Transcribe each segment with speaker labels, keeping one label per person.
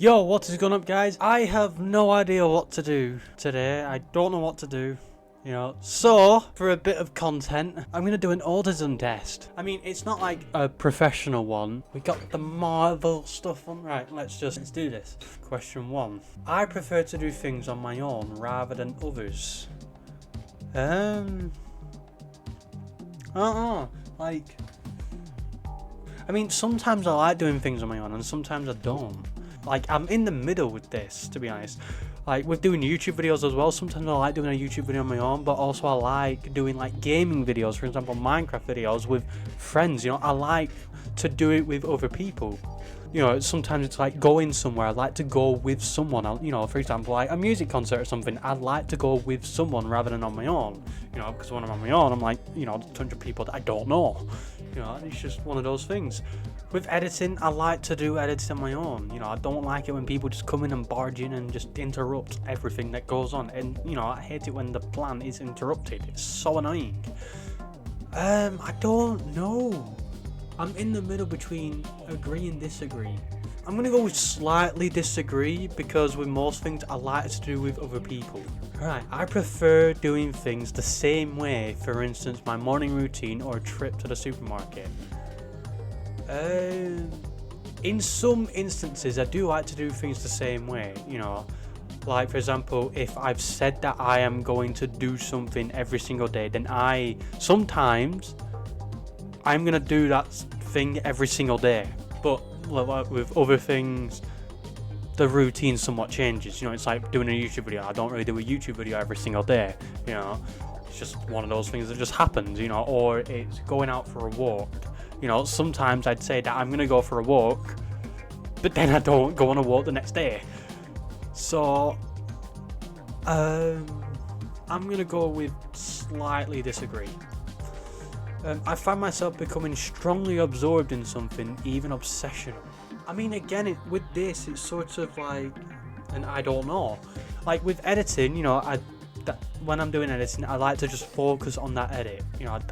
Speaker 1: Yo, what is going up, guys? I have no idea what to do today. I don't know what to do, So, for a bit of content, I'm going to do an autism test. I mean, it's not like a professional one. We got the Marvel stuff on. Right, let's do this. Question 1. I prefer to do things on my own rather than others. I don't know. I mean, sometimes I like doing things on my own and sometimes I don't. I'm in the middle with this, to be honest. With doing YouTube videos as well, sometimes I like doing a YouTube video on my own, but also I like doing gaming videos, for example, Minecraft videos with friends. I like to do it with other people. Sometimes it's like going somewhere. I like to go with someone. For example, like a music concert or something. I like to go with someone rather than on my own. Because when I'm on my own, I'm like, 200 people that I don't know. It's just one of those things. With editing, I like to do editing on my own. I don't like it when people just come in and barge in and just interrupt everything that goes on. And, I hate it when the plan is interrupted. It's so annoying. I don't know. I'm in the middle between agree and disagree. I'm going to go with slightly disagree because with most things I like to do with other people. Right, I prefer doing things the same way, for instance, my morning routine or a trip to the supermarket. In some instances, I do like to do things the same way, for example, if I've said that I am going to do something every single day, then sometimes I'm going to do that thing every single day. But with other things, the routine somewhat changes. It's like doing a YouTube video. I don't really do a YouTube video every single day, It's just one of those things that just happens, or it's going out for a walk. Sometimes I'd say that I'm going to go for a walk, but then I don't go on a walk the next day. So, I'm going to go with slightly disagree. I find myself becoming strongly absorbed in something, even obsessional. I mean, again, with this, it's sort of like, and I don't know. With editing, when I'm doing editing, I like to just focus on that edit.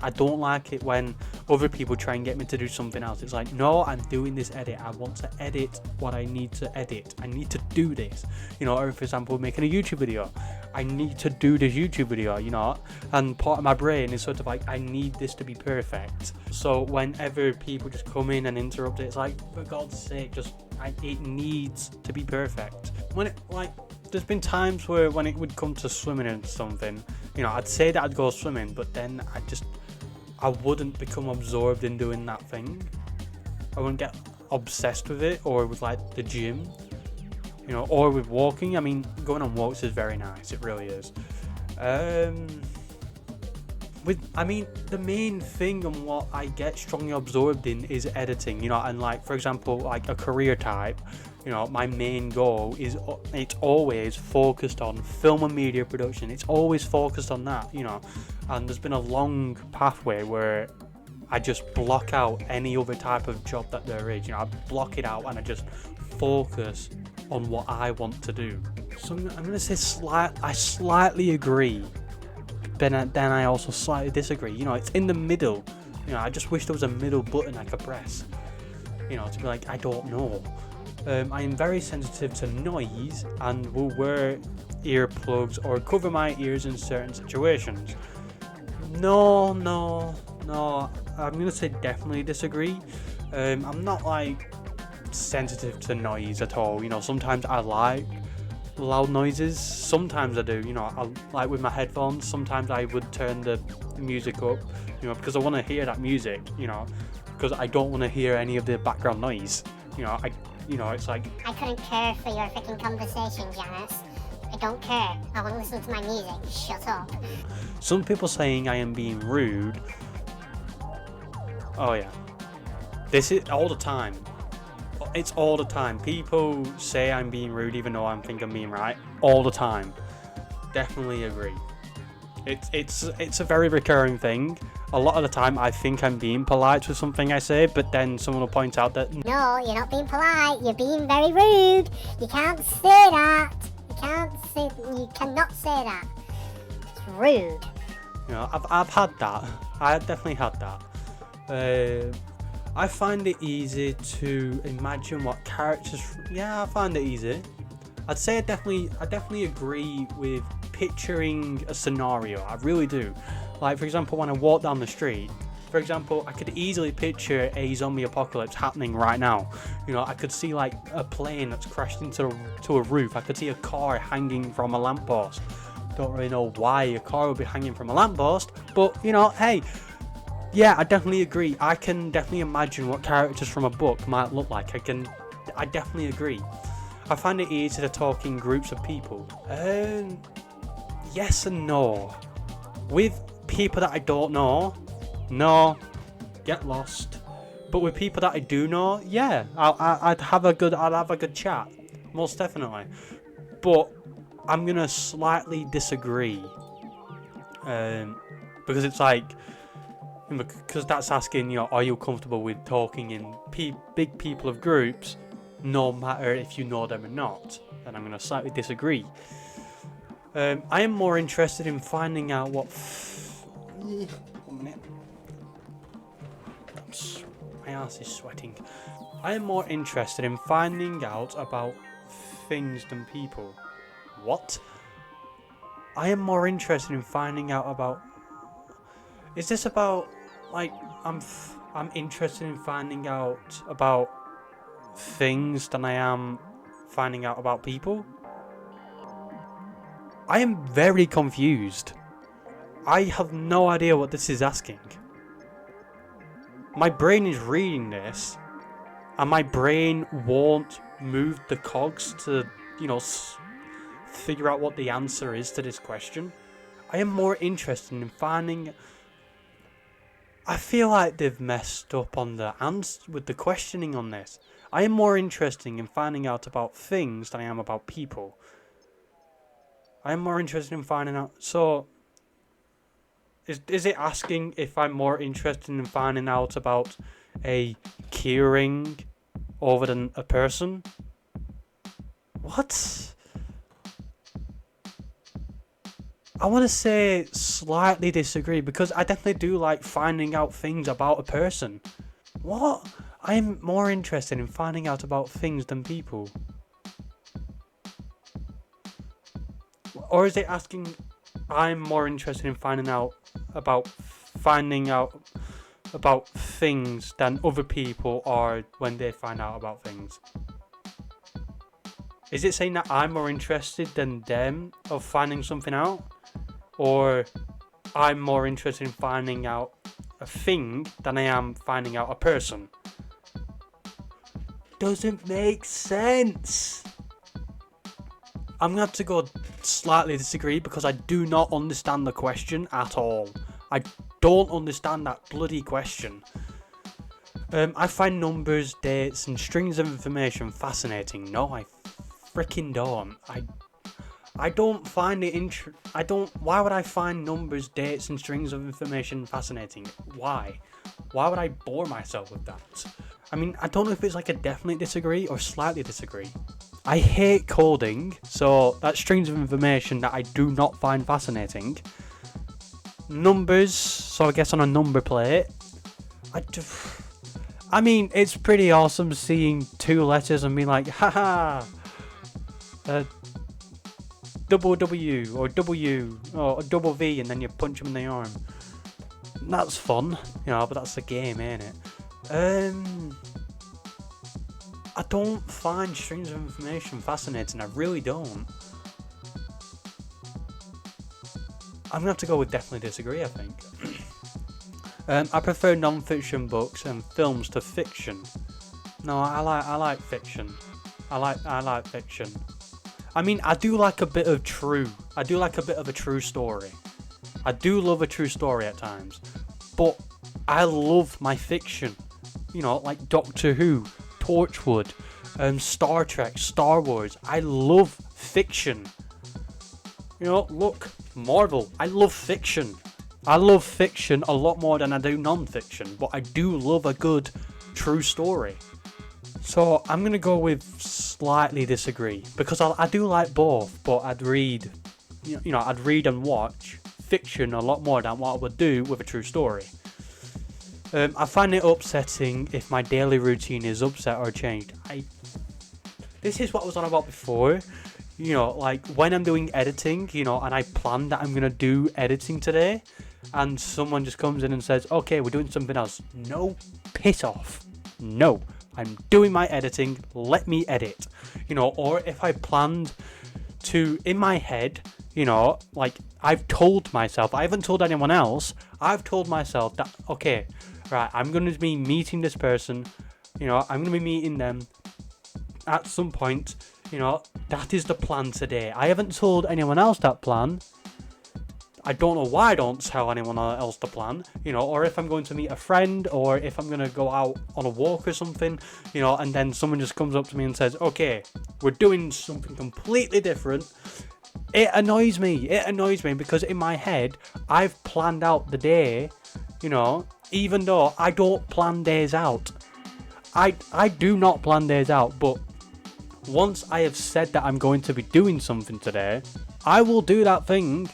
Speaker 1: I don't like it when other people try and get me to do something else. It's like, no, I'm doing this edit. I want to edit what I need to edit. I need to do this. Or for example, making a YouTube video. I need to do this YouTube video, and part of my brain is sort of like, I need this to be perfect. So whenever people just come in and interrupt it, it's like, for God's sake, it needs to be perfect. There's been times where when it would come to swimming and something, I'd say that I'd go swimming, but then I wouldn't become absorbed in doing that thing. I wouldn't get obsessed with it, or with the gym, or with walking. I mean, going on walks is very nice, it really is. The main thing and what I get strongly absorbed in is editing, and for example, a career type, my main goal is, it's always focused on film and media production. It's always focused on that, and there's been a long pathway where I just block out any other type of job that there is. I block it out and I just focus on what I want to do. So I'm going to say I slightly agree. Then I also slightly disagree. It's in the middle. I just wish there was a middle button I could press. To be like, I don't know. I am very sensitive to noise and will wear earplugs or cover my ears in certain situations. No. I'm going to say definitely disagree. I'm not sensitive to noise at all. Sometimes I like loud noises, sometimes I do. I with my headphones, sometimes I would turn the music up, because I want to hear that music, because I don't want to hear any of the background noise. It's like,
Speaker 2: I couldn't care for your freaking conversation, Janice. I don't care. I want to listen to my music. Shut up.
Speaker 1: Some people saying I am being rude. Oh yeah, this is all the time. It's all the time. People say I'm being rude even though I think I'm being right. All the time. Definitely agree. It's a very recurring thing. A lot of the time I think I'm being polite with something I say, but then someone will point out that,
Speaker 2: no, you're not being polite. You're being very rude. You can't say that. You cannot say that. It's rude.
Speaker 1: I've had that. I definitely had that. I find it easy to imagine what characters. Yeah, I find it easy. I'd say I definitely agree with picturing a scenario. I really do. Like, for example, when I walk down the street, for example, I could easily picture a zombie apocalypse happening right now. You know, I could see like a plane that's crashed into a roof. I could see a car hanging from a lamppost. Don't really know why a car would be hanging from a lamppost, but you know, hey, yeah, I definitely agree. I can definitely imagine what characters from a book might look like. I definitely agree. I find it easy to talk in groups of people. Yes and no. With people that I don't know, no, get lost. But with people that I do know, yeah, I'd have a good chat, most definitely. But I'm gonna slightly disagree, because it's like, because that's asking, you know, are you comfortable with talking in big people of groups, no matter if you know them or not? Then I'm gonna slightly disagree. I am more interested in finding out what. My ass is sweating. I am more interested in finding out about things than people. What? I am more interested in finding out about. Is this about like I'm interested in finding out about things than I am finding out about people? I am very confused. I have no idea what this is asking. My brain is reading this, and my brain won't move the cogs to, you know, figure out what the answer is to this question. I am more interested in finding. I feel like they've messed up on the answer with the questioning on this. I am more interested in finding out about things than I am about people. I am more interested in finding out. So, is it asking if I'm more interested in finding out about a keyring over than a person? What? I want to say slightly disagree, because I definitely do like finding out things about a person. What? I'm more interested in finding out about things than people. Or is it asking I'm more interested in finding out about things than other people are when they find out about things? Is it saying that I'm more interested than them of finding something out? Or I'm more interested in finding out a thing than I am finding out a person? Doesn't make sense. I'm going to have to go slightly disagree, because I do not understand the question at all. I don't understand that bloody question. I find numbers, dates, and strings of information fascinating. No, I freaking don't. I don't find it why would I find numbers, dates, and strings of information fascinating? Why? Why would I bore myself with that? I mean, I don't know if it's like a definitely disagree or slightly disagree. I hate coding, so that's strings of information that I do not find fascinating. Numbers, so I guess on a number plate. I mean, it's pretty awesome seeing two letters and being like, haha, double W or W or double V, and then you punch them in the arm. That's fun, you know, but that's the game, ain't it? I don't find strings of information fascinating. I really don't. I'm gonna have to go with definitely disagree, I think. I prefer non-fiction books and films to fiction. No, I like fiction. I like fiction. I mean, I do like a bit of a true story. I do love a true story at times, but I love my fiction. You know, like Doctor Who, Torchwood, Star Trek, Star Wars. I love fiction. You know, look, Marvel. I love fiction. I love fiction a lot more than I do non-fiction, but I do love a good true story. So I'm gonna go with slightly disagree, because I do like both, but I'd read and watch fiction a lot more than what I would do with a true story. I find it upsetting if my daily routine is upset or changed. This is what I was on about before. You know, like when I'm doing editing, you know, and I plan that I'm going to do editing today, and someone just comes in and says, okay, we're doing something else. No, piss off. No, I'm doing my editing. Let me edit. You know, or if I planned to, in my head, you know, like I've told myself, I haven't told anyone else, I've told myself that, okay, right, I'm going to be meeting this person, you know, I'm going to be meeting them at some point, you know, that is the plan today. I haven't told anyone else that plan. I don't know why I don't tell anyone else the plan, you know, or if I'm going to meet a friend, or if I'm going to go out on a walk or something, you know, and then someone just comes up to me and says, okay, we're doing something completely different. It annoys me because in my head, I've planned out the day, you know, even though I don't plan days out. I do not plan days out, but once I have said that I'm going to be doing something today, I will do that thing.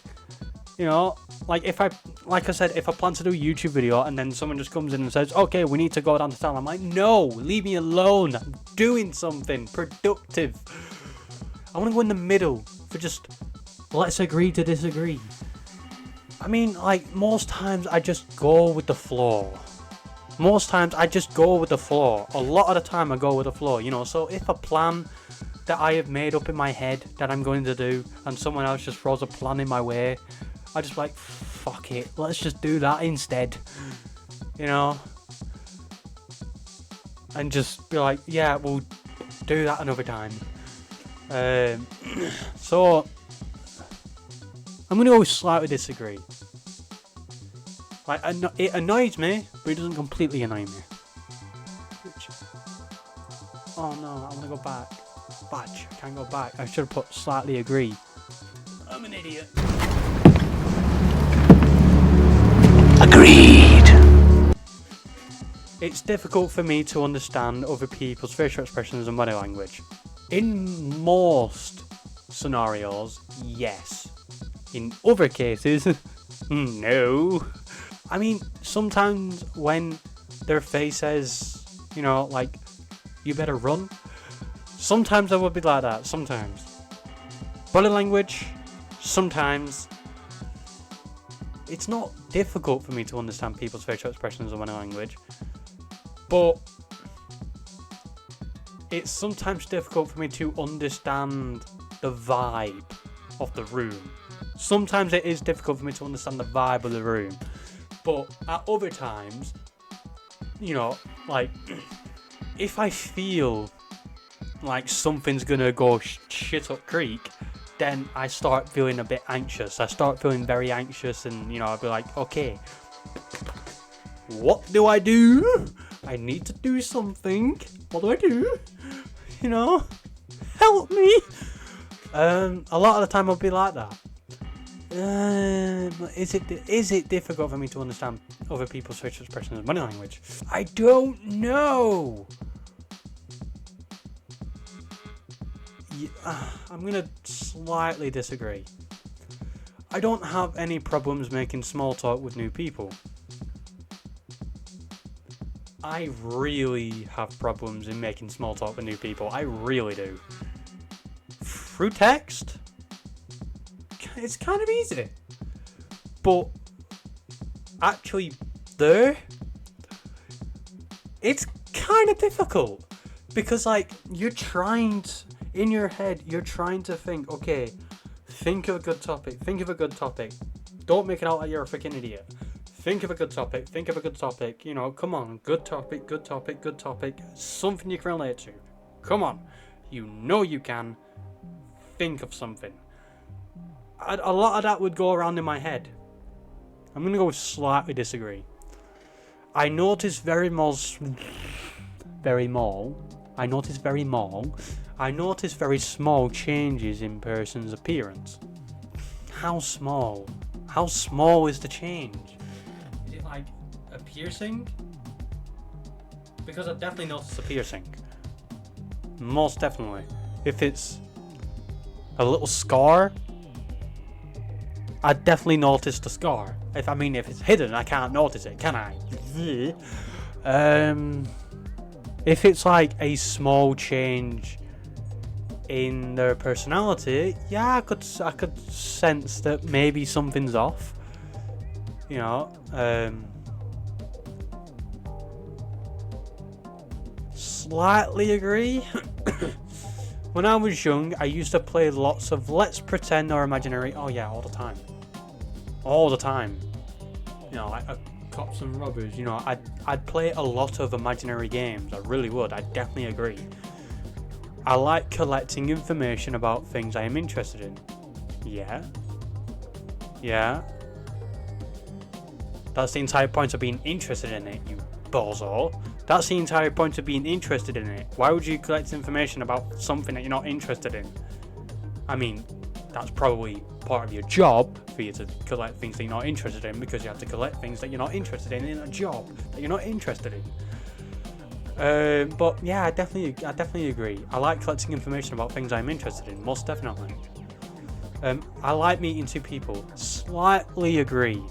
Speaker 1: You know, like I said, if I plan to do a YouTube video and then someone just comes in and says, okay, we need to go down to town, I'm like, no, leave me alone. I'm doing something productive. I want to go in the middle for just, let's agree to disagree. I mean, like, most times I just go with the flow. A lot of the time I go with the flow, you know. So if a plan that I have made up in my head that I'm going to do, and someone else just throws a plan in my way, I just like, fuck it, let's just do that instead, you know. And just be like, yeah, we'll do that another time. So I'm gonna go slightly disagree. Like, it annoys me, but it doesn't completely annoy me. Oh no, I want to go back. Badge, I can't go back. I should have put slightly agree. I'm an idiot. Agreed. It's difficult for me to understand other people's facial expressions and body language. In most scenarios, yes. In other cases, no. I mean, sometimes when their face says, you know, like, you better run, sometimes I would be like that, sometimes. Body language, sometimes. It's not difficult for me to understand people's facial expressions and body language, but it's sometimes difficult for me to understand the vibe of the room. Sometimes it is difficult for me to understand the vibe of the room. But at other times, you know, like, if I feel like something's gonna go shit up creek, then I start feeling a bit anxious. I start feeling very anxious, and, you know, I'll be like, okay, what do? I need to do something. What do I do? You know, help me. A lot of the time I'll be like that. Is it difficult for me to understand other people's facial expressions and body language? I don't know. I'm gonna slightly disagree. I don't have any problems making small talk with new people. I really have problems in making small talk with new people. I really do. Through text, it's kind of easy, but actually it's kind of difficult, because, like, in your head you're trying to think, okay, think of a good topic, don't make it out like you're a freaking idiot. Think of a good topic, you know, come on, good topic, something you can relate to, come on, you know you can. Think of something. A lot of that would go around in my head. I'm gonna go with slightly disagree. I notice very small changes in person's appearance. How small? How small is the change? Is it like a piercing? Because I've definitely noticed a piercing. Most definitely. If it's a little scar, I'd definitely notice the scar. If it's hidden, I can't notice it, can I? If it's like a small change in their personality, yeah, I could sense that maybe something's off. You know, slightly agree. When I was young, I used to play lots of let's pretend or imaginary. Oh yeah, all the time. You know, like cops and robbers. You know, I'd play a lot of imaginary games. I really would. I definitely agree. I like collecting information about things I am interested in. Yeah. That's the entire point of being interested in it, you bozo. That's the entire point of being interested in it. Why would you collect information about something that you're not interested in? I mean, that's probably part of your job for you to collect things that you're not interested in, because you have to collect things that you're not interested in a job that you're not interested in. But yeah, I definitely agree. I like collecting information about things I'm interested in, most definitely. I like meeting two people. Slightly agree.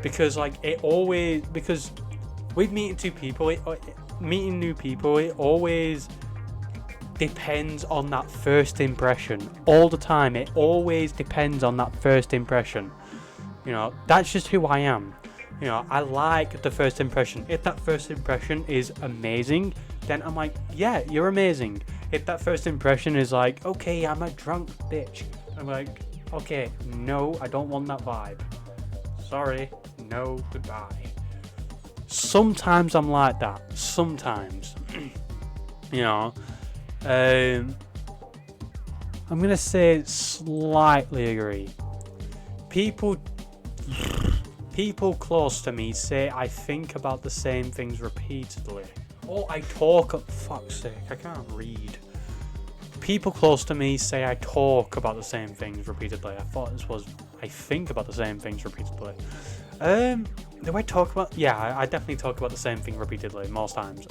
Speaker 1: Because with meeting two people, meeting new people, it always depends on that first impression. All the time, it always depends on that first impression. You know, that's just who I am. You know, I like the first impression. If that first impression is amazing, then I'm like, yeah, you're amazing. If that first impression is like, okay, I'm a drunk bitch, I'm like, okay, no, I don't want that vibe. Sorry, no, goodbye. Sometimes I'm like that. Sometimes. You know. I'm gonna say slightly agree. People close to me say I think about the same things repeatedly. Or I talk, fuck's sake, I can't read. People close to me say I talk about the same things repeatedly. I thought this was I think about the same things repeatedly. Do I talk about? Yeah, I definitely talk about the same thing repeatedly most times.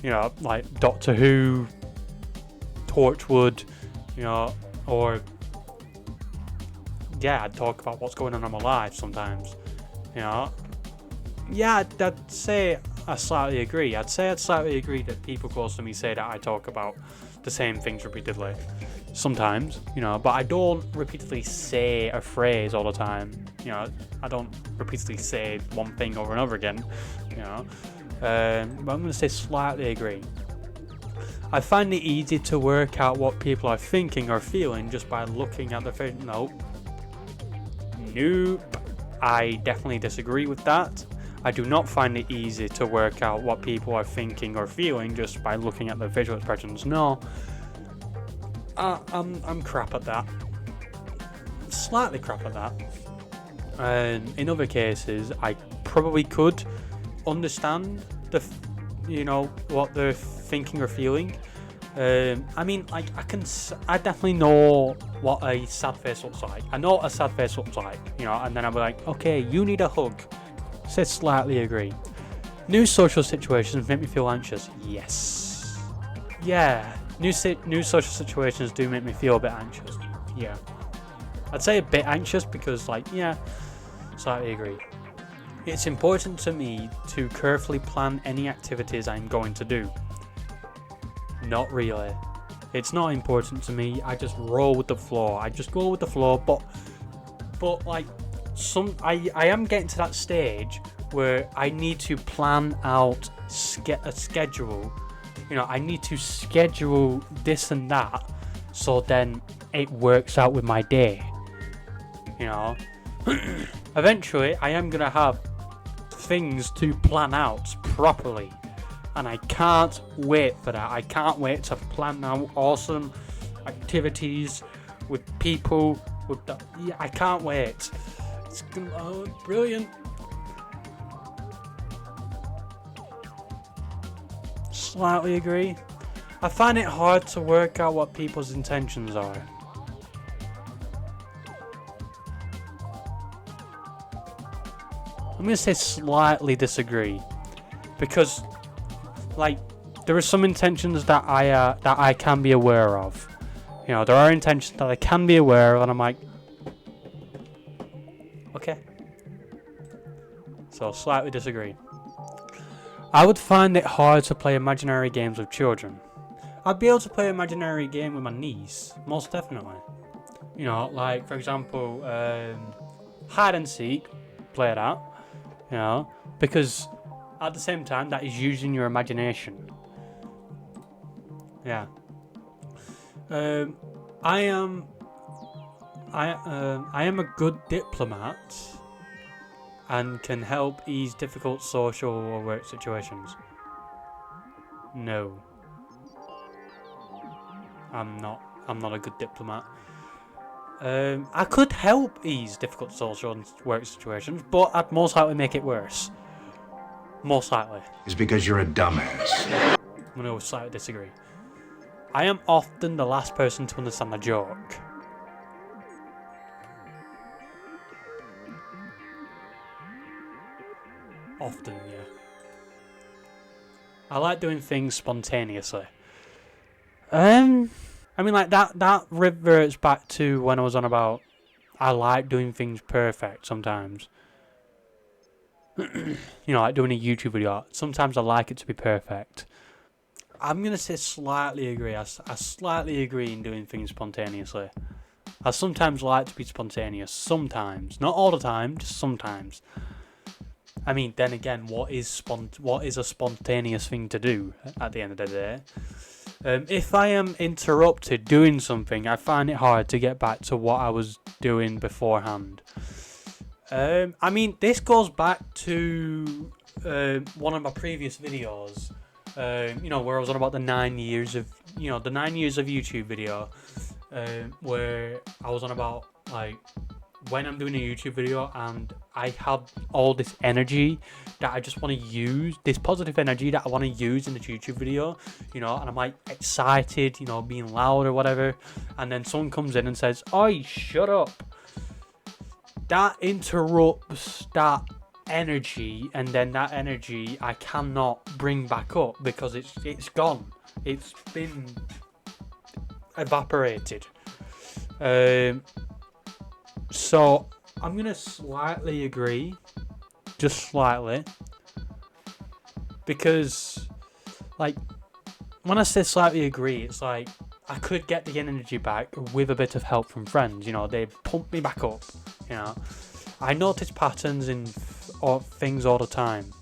Speaker 1: You know, like Doctor Who, Torchwood, you know, or yeah, I'd talk about what's going on in my life sometimes. You know, yeah, I'd say I slightly agree. I'd slightly agree that people close to me say that I talk about the same things repeatedly. Sometimes, you know, but I don't repeatedly say a phrase all the time. You know, I don't repeatedly say one thing over and over again. You know, but I'm going to say slightly agree. I find it easy to work out what people are thinking or feeling just by looking at their face. Nope. I definitely disagree with that. I do not find it easy to work out what people are thinking or feeling just by looking at their facial expressions. No. I'm crap at that. Slightly crap at that. And in other cases, I probably could understand what they're thinking or feeling. I mean, like I definitely know what a sad face looks like. I know what a sad face looks like, you know, and then I'll be like, okay, you need a hug. Say slightly agree. New social situations make me feel anxious. Yes. Yeah. New social situations do make me feel a bit anxious. Yeah. I'd say a bit anxious because, like, yeah, slightly agree. It's important to me to carefully plan any activities I'm going to do. Not really. It's not important to me. I just roll with the flow. I just go with the flow. But like, I am getting to that stage where I need to plan out a schedule. You know, I need to schedule this and that, so then it works out with my day. You know, eventually I am gonna have things to plan out properly, and I can't wait for that. I can't wait to plan out awesome activities with people. I can't wait. It's brilliant. Slightly agree. I find it hard to work out what people's intentions are. I'm going to say slightly disagree. Because, like, there are some intentions that I can be aware of. You know, there are intentions that I can be aware of, and I'm like, okay. So slightly disagree. I would find it hard to play imaginary games with children. I'd be able to play an imaginary game with my niece, most definitely. You know, like for example, hide and seek, play that. You know, because at the same time that is using your imagination. Yeah. I am a good diplomat and can help ease difficult social or work situations. No. I'm not a good diplomat. I could help ease difficult social and work situations, but I'd most likely make it worse. Most likely.
Speaker 3: It's because you're a dumbass.
Speaker 1: I'm going to slightly disagree. I am often the last person to understand a joke. Often, yeah. I like doing things spontaneously. I mean, like that reverts back to when I was on about I like doing things perfect sometimes. You know, like doing a YouTube video. Sometimes I like it to be perfect. I'm going to say slightly agree. I slightly agree in doing things spontaneously. I sometimes like to be spontaneous. Sometimes. Not all the time, just sometimes. I mean, then again, what is a spontaneous thing to do at the end of the day? If I am interrupted doing something, I find it hard to get back to what I was doing beforehand. I mean, this goes back to one of my previous videos, you know, where I was on about the 9 years of YouTube video, where I was on about, like, when I'm doing a YouTube video and I have all this energy that I just want to use, this positive energy that I want to use in the YouTube video, you know, and I'm like excited, you know, being loud or whatever, and then someone comes in and says, "Oi, shut up." That interrupts that energy, and then that energy I cannot bring back up because it's gone. It's been evaporated. So I'm gonna slightly agree, just slightly, because like when I say slightly agree, it's like I could get the energy back with a bit of help from friends. You know, they pump me back up. You know, I notice patterns in things all the time.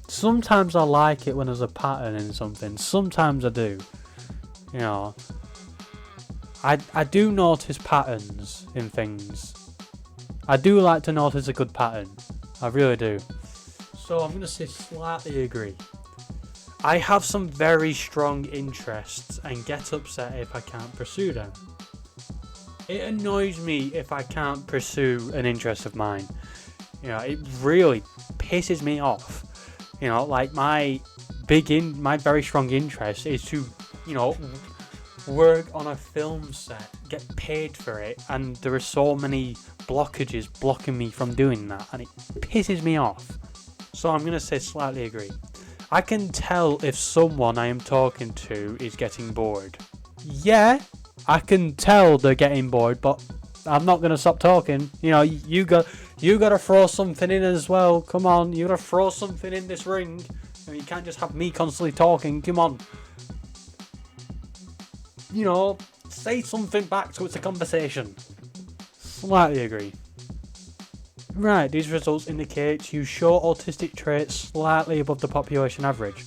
Speaker 1: Sometimes I like it when there's a pattern in something. Sometimes I do. You know, I do notice patterns in things. I do like to notice a good pattern. I really do. So I'm going to say slightly agree. I have some very strong interests and get upset if I can't pursue them. It annoys me if I can't pursue an interest of mine. You know, it really pisses me off. You know, like my very strong interest is to, you know, work on a film set, get paid for it, and there are so many blockages blocking me from doing that, and it pisses me off. So I'm going to say slightly agree. I can tell if someone I am talking to is getting bored. Yeah, I can tell they're getting bored, but I'm not going to stop talking. You know, you got to throw something in as well. Come on, you got to throw something in this ring. You know, you can't just have me constantly talking. Come on. You know, say something back so it's a conversation. Slightly agree. Right, these results indicate you show autistic traits slightly above the population average.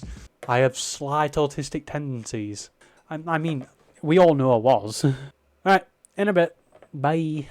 Speaker 1: I have slight autistic tendencies. I mean, we all know I was. Right, in a bit. Bye.